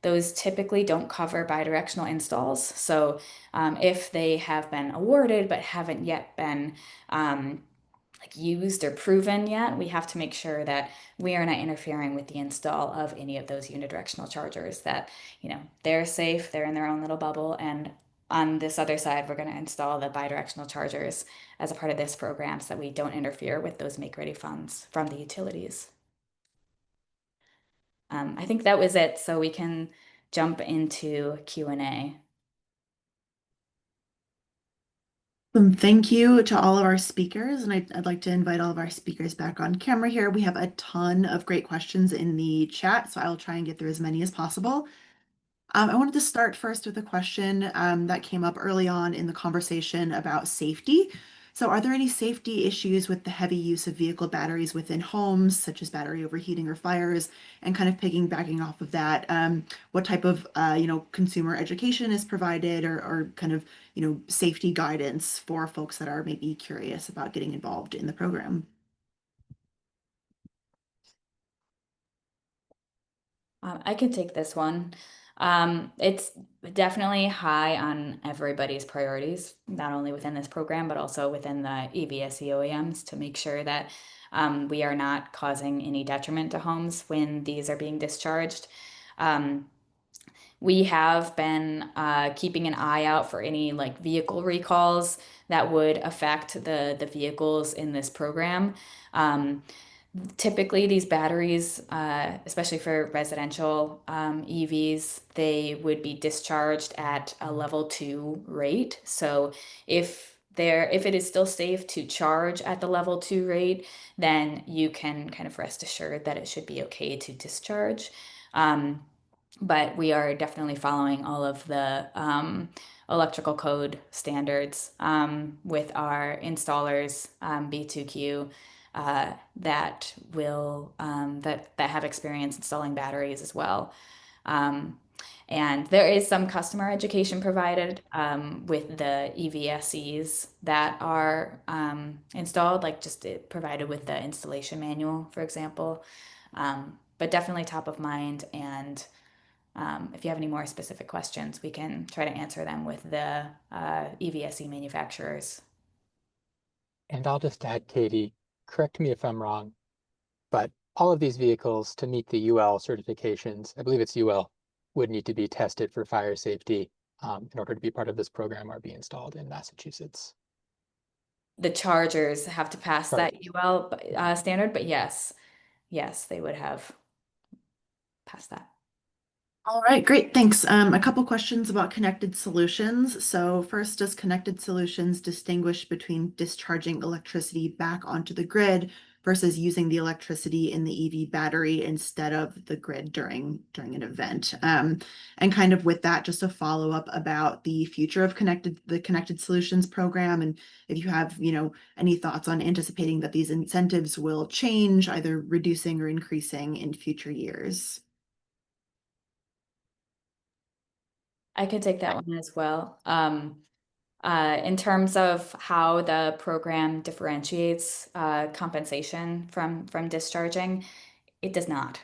Those typically don't cover bi-directional installs. So if they have been awarded but haven't yet been used or proven yet, we have to make sure that we are not interfering with the install of any of those unidirectional chargers, that, they're safe, they're in their own little bubble. And on this other side, we're going to install the bi-directional chargers as a part of this program so that we don't interfere with those make-ready funds from the utilities. I think that was it, so we can jump into Q&A. Thank you to all of our speakers, and I'd like to invite all of our speakers back on camera here. We have a ton of great questions in the chat, so I'll try and get through as many as possible. I wanted to start first with a question that came up early on in the conversation about safety. So are there any safety issues with the heavy use of vehicle batteries within homes, such as battery overheating or fires? And kind of piggybacking off of that, what type of consumer education is provided, or kind of safety guidance for folks that are maybe curious about getting involved in the program? I can take this one. It's definitely high on everybody's priorities, not only within this program, but also within the EVSE OEMs, to make sure that we are not causing any detriment to homes when these are being discharged. We have been keeping an eye out for any like vehicle recalls that would affect the vehicles in this program. Typically, these batteries, especially for residential EVs, they would be discharged at a level 2 rate. So if it is still safe to charge at the level 2 rate, then you can kind of rest assured that it should be okay to discharge. But we are definitely following all of the electrical code standards with our installers, B2Q, that will that have experience installing batteries as well. And there is some customer education provided with the EVSEs that are installed, like just provided with the installation manual, for example. But definitely top of mind. And if you have any more specific questions, we can try to answer them with the EVSE manufacturers. And I'll just add, Katie, correct me if I'm wrong, but all of these vehicles to meet the UL certifications, I believe it's UL, would need to be tested for fire safety in order to be part of this program or be installed in Massachusetts. The chargers have to pass Sorry. that UL standard, but yes, they would have passed that. All right, great, thanks. A couple questions about connected solutions. So first, does connected solutions distinguish between discharging electricity back onto the grid versus using the electricity in the EV battery instead of the grid during an event? And kind of with that, just a follow-up about the future of the connected solutions program, and if you have any thoughts on anticipating that these incentives will change, either reducing or increasing in future years. I could take that one as well. In terms of how the program differentiates compensation from discharging, it does not.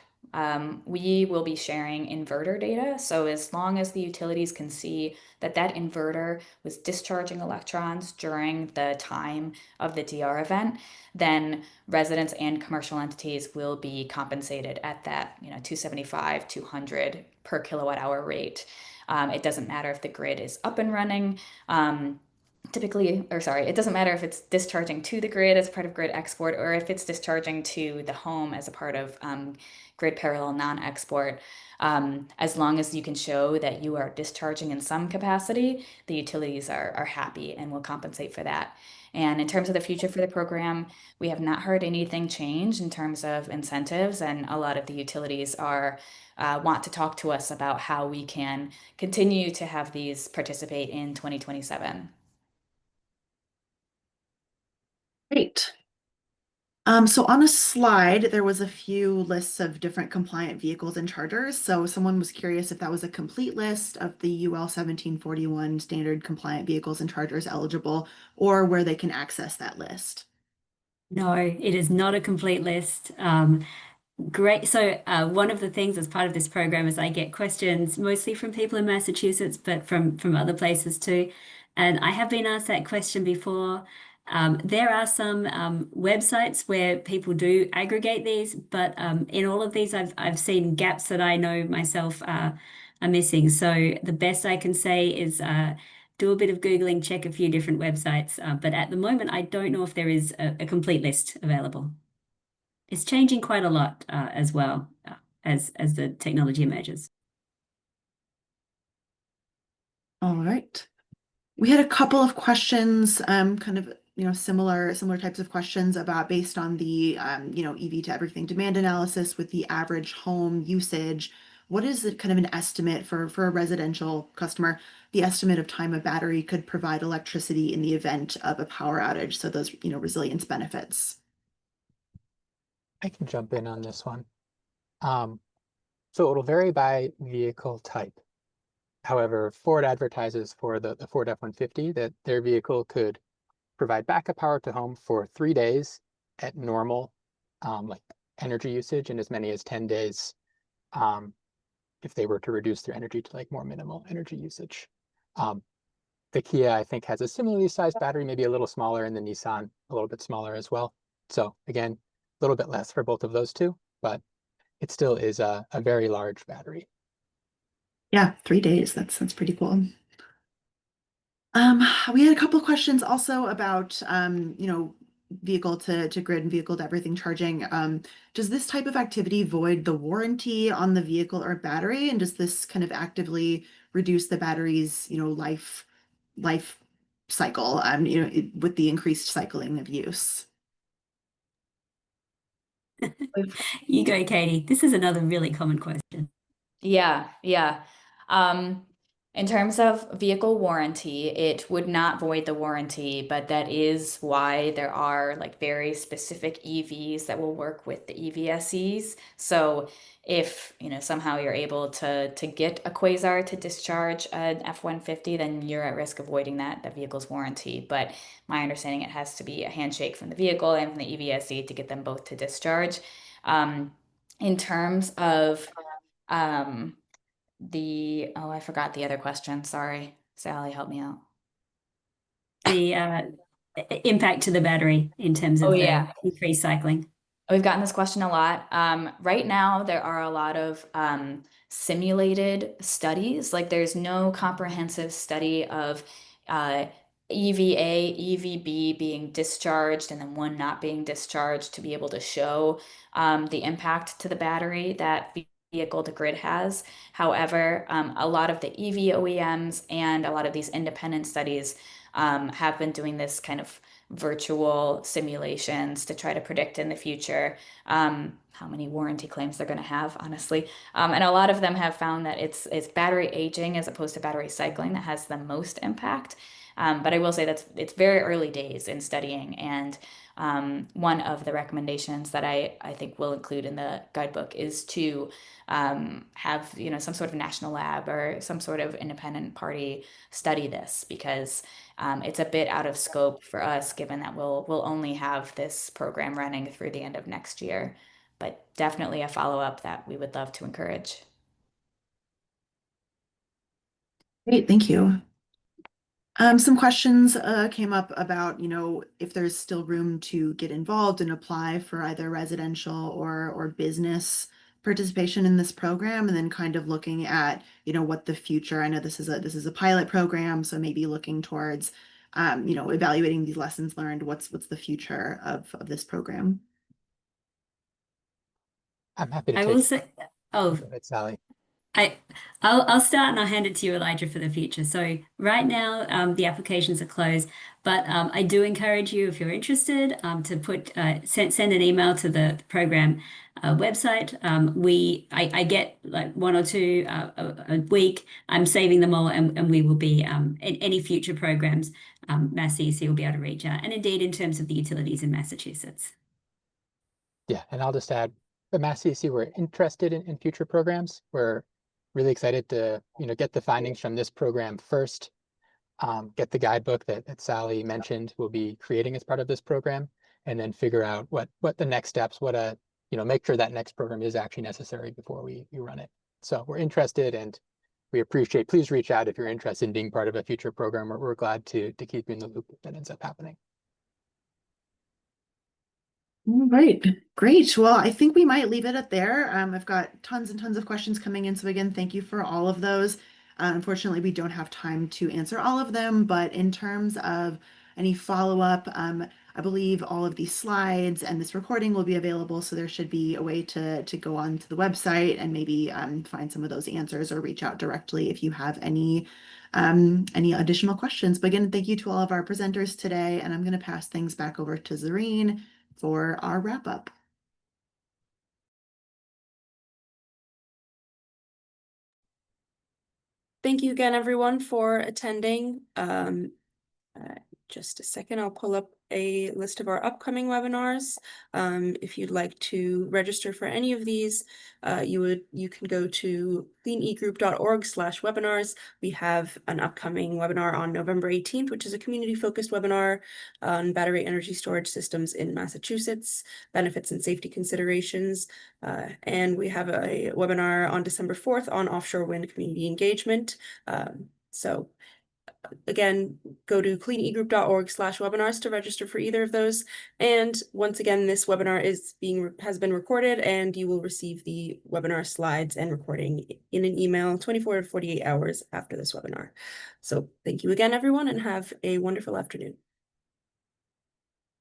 We will be sharing inverter data. So as long as the utilities can see that inverter was discharging electrons during the time of the DR event, then residents and commercial entities will be compensated at that 275, 200 per kilowatt hour rate. It doesn't matter if the grid is up and running. It doesn't matter if it's discharging to the grid as part of grid export or if it's discharging to the home as a part of grid parallel non-export. As long as you can show that you are discharging in some capacity, the utilities are happy and will compensate for that. And in terms of the future for the program, we have not heard anything change in terms of incentives, and a lot of the utilities want to talk to us about how we can continue to have these participate in 2027. Great. So on a slide, there was a few lists of different compliant vehicles and chargers. So someone was curious if that was a complete list of the UL 1741 standard compliant vehicles and chargers eligible, or where they can access that list. No, it is not a complete list. Great. So one of the things as part of this program is I get questions mostly from people in Massachusetts, but from other places too. And I have been asked that question before. There are some websites where people do aggregate these, but in all of these, I've seen gaps that I know myself are missing. So the best I can say is do a bit of Googling, check a few different websites. But at the moment, I don't know if there is a complete list available. It's changing quite a lot as well as the technology emerges. All right. We had a couple of questions, kind of, similar types of questions about based on the, EV to everything demand analysis with the average home usage. What is it kind of an estimate for a residential customer, the estimate of time a battery could provide electricity in the event of a power outage? So those, resilience benefits. I can jump in on this one. So it'll vary by vehicle type. However, Ford advertises for the Ford F-150 that their vehicle could provide backup power to home for 3 days at normal like energy usage, and as many as 10 days if they were to reduce their energy to like more minimal energy usage. The Kia, I think, has a similarly sized battery, maybe a little smaller, and the Nissan a little bit smaller as well. So again, a little bit less for both of those two, but it still is a very large battery. Yeah, 3 days. That's pretty cool. We had a couple of questions also about, vehicle to grid and vehicle to everything charging. Does this type of activity void the warranty on the vehicle or battery? And does this kind of actively reduce the battery's, life cycle, with the increased cycling of use? You go, Katie. This is another really common question. Yeah. In terms of vehicle warranty, it would not void the warranty, but that is why there are like very specific EVs that will work with the EVSEs. So if, somehow you're able to get a Quasar to discharge an F-150, then you're at risk of voiding the vehicle's warranty. But my understanding, it has to be a handshake from the vehicle and from the EVSE to get them both to discharge. In terms of I forgot the other question. Sorry. Sally, help me out. The impact to the battery in terms of the increased cycling. We've gotten this question a lot. Right now, there are a lot of simulated studies. Like there's no comprehensive study of EVA, EVB being discharged and then one not being discharged to be able to show the impact to the battery that vehicle to grid has. However, a lot of the EV OEMs and a lot of these independent studies have been doing this kind of virtual simulations to try to predict in the future how many warranty claims they're going to have, honestly. And a lot of them have found that it's battery aging as opposed to battery cycling that has the most impact. But I will say it's very early days in studying, and one of the recommendations that I think we'll include in the guidebook is to have some sort of national lab or some sort of independent party study this, because it's a bit out of scope for us, given that we'll only have this program running through the end of next year. But definitely a follow-up that we would love to encourage. Great, thank you. Some questions came up about, if there's still room to get involved and apply for either residential or business participation in this program, and then kind of looking at, what the future. I know this is a pilot program, so maybe looking towards, evaluating these lessons learned. What's the future of this program? I'm happy to I take will it. say, Go ahead, Sally. I'll start and I'll hand it to you, Elijah, for the future. So right now, the applications are closed, but I do encourage you, if you're interested, to send an email to the program website. I get like one or two a week. I'm saving them all, and we will be in any future programs. MassCEC will be able to reach out, and indeed in terms of the utilities in Massachusetts. Yeah, and I'll just add, at MassCEC, we're interested in future programs. We're really excited to get the findings from this program first, get the guidebook that Sally mentioned we'll be creating as part of this program, and then figure out what the next steps, make sure that next program is actually necessary before we run it. So we're interested, and we appreciate, please reach out if you're interested in being part of a future program. We're glad to keep you in the loop if that ends up happening. All right, great. Well, I think we might leave it at there. I've got tons and tons of questions coming in. So again, thank you for all of those. Unfortunately, we don't have time to answer all of them, but in terms of any follow-up, I believe all of these slides and this recording will be available. So there should be a way to go onto the website and maybe find some of those answers or reach out directly if you have any any additional questions. But again, thank you to all of our presenters today, and I'm going to pass things back over to Zareen for our wrap up. Thank you again, everyone, for attending. Just a second, I'll pull up a list of our upcoming webinars. If you'd like to register for any of these, you can go to cleanegroup.org/webinars. We have an upcoming webinar on November 18th, which is a community-focused webinar on battery energy storage systems in Massachusetts, benefits and safety considerations. And we have a webinar on December 4th on offshore wind community engagement. So again, go to cleanegroup.org/webinars to register for either of those. And once again, this webinar has been recorded, and you will receive the webinar slides and recording in an email 24 to 48 hours after this webinar. So thank you again, everyone, and have a wonderful afternoon.